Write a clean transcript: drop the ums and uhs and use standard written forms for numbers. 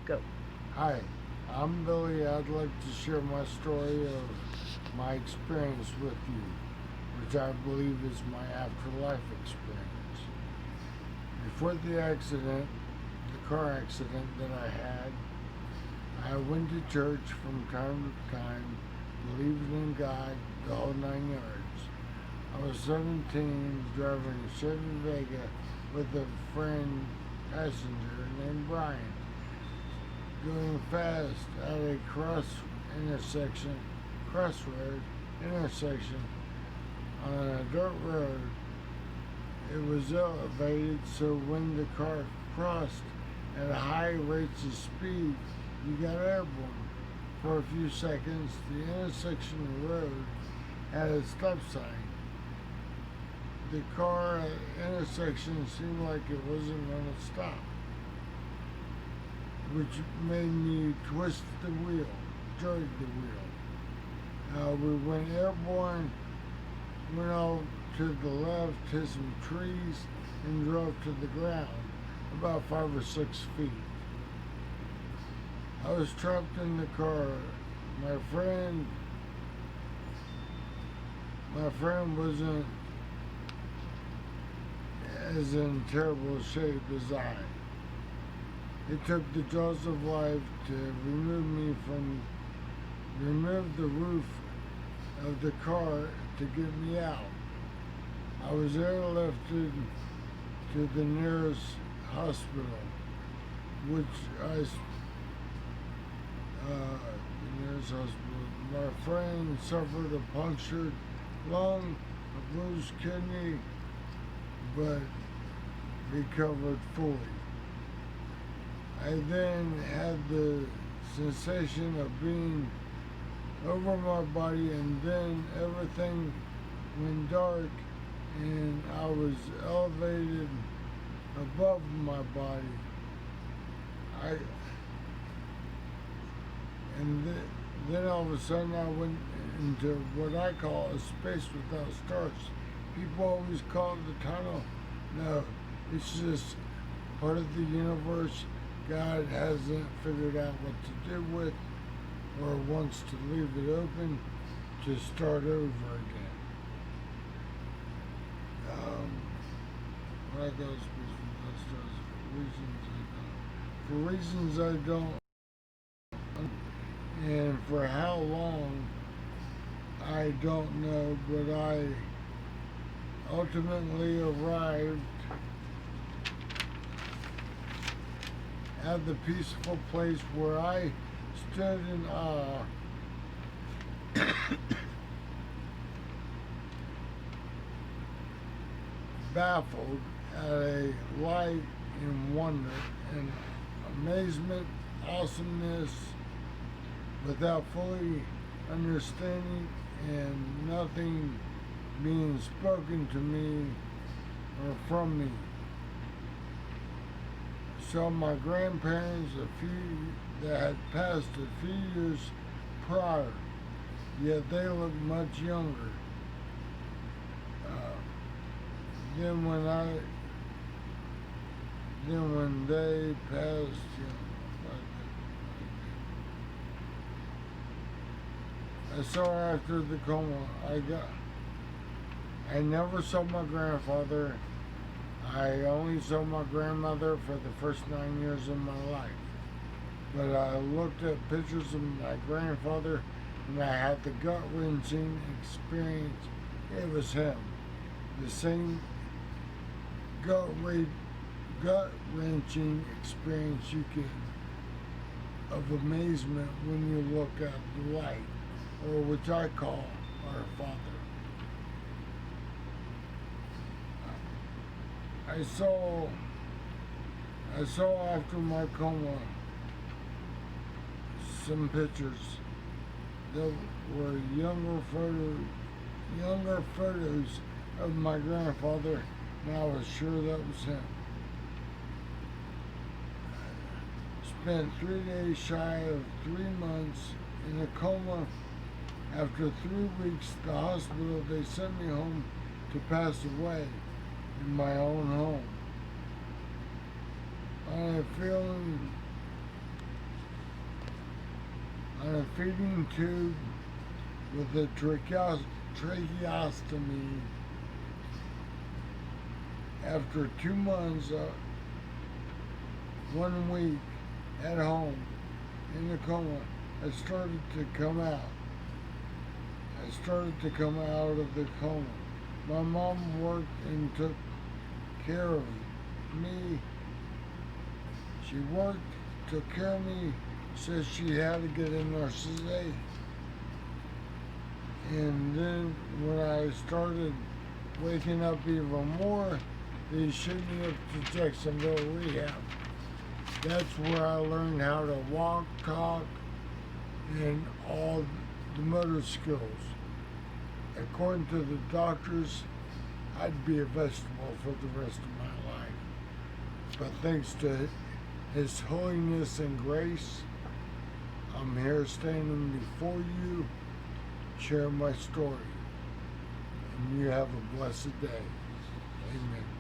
Go. Hi, I'm Billy. I'd like to share my story of my experience with you, which I believe is my afterlife experience. Before the accident, the car accident that I had, I went to church from time to time, believing in God, the whole 9 yards. I was 17, driving a Chevy Vega with a friend passenger named Brian, going fast at a crossroad intersection on a dirt road. It was elevated, so when the car crossed at high rates of speed, you got airborne. For a few seconds, the intersection road had a stop sign. The car at the intersection seemed like it wasn't going to stop, which made me twist the wheel, jerk the wheel. We went airborne, went off to the left, hit some trees, and drove to the ground, about 5 or 6 feet. I was trapped in the car. My friend, my friend wasn't as in terrible shape as I. It took the jaws of life to remove the roof of the car to get me out. I was airlifted to the nearest hospital, which the nearest hospital. My friend suffered a punctured lung, a bruised kidney, but recovered fully. I then had the sensation of being over my body, and then everything went dark, and I was elevated above my body. I and then all of a sudden I went into what I call a space without stars. People always call it the tunnel. No, it's just part of the universe God hasn't figured out what to do with, or wants to leave it open to start over again. What I got space without stars for reasons I don't, and for how long I don't know, but I ultimately arrived at the peaceful place where I stood in awe, baffled at a light in wonder and amazement, awesomeness, without fully understanding and nothing being spoken to me or from me. So my grandparents, that had passed a few years prior, yet they looked much younger. Uh, then when I, then when they passed, I saw after the coma. I never saw my grandfather. I only saw my grandmother for the first 9 years of my life. But I looked at pictures of my grandfather, and I had the gut-wrenching experience. It was him. The same gut-wrenching experience you get of amazement when you look at the light, or which I call our Father. I saw after my coma some pictures that were younger photos of my grandfather, and I was sure that was him. Spent 3 days shy of 3 months in a coma. After 3 weeks, the hospital, they sent me home to pass away in my own home. I am feeling feeding tube with a tracheostomy. After 2 months, 1 week at home in the coma, I started to come out. I started to come out of the coma. My mom worked and took care of me. She worked, took care of me, said she had to get a nurse's aid. And then when I started waking up even more, they shipped me up to Jacksonville Rehab. That's where I learned how to walk, talk, and all the motor skills. According to the doctors, I'd be a vegetable for the rest of my life. But thanks to His holiness and grace, I'm here standing before you, sharing my story. And you have a blessed day. Amen.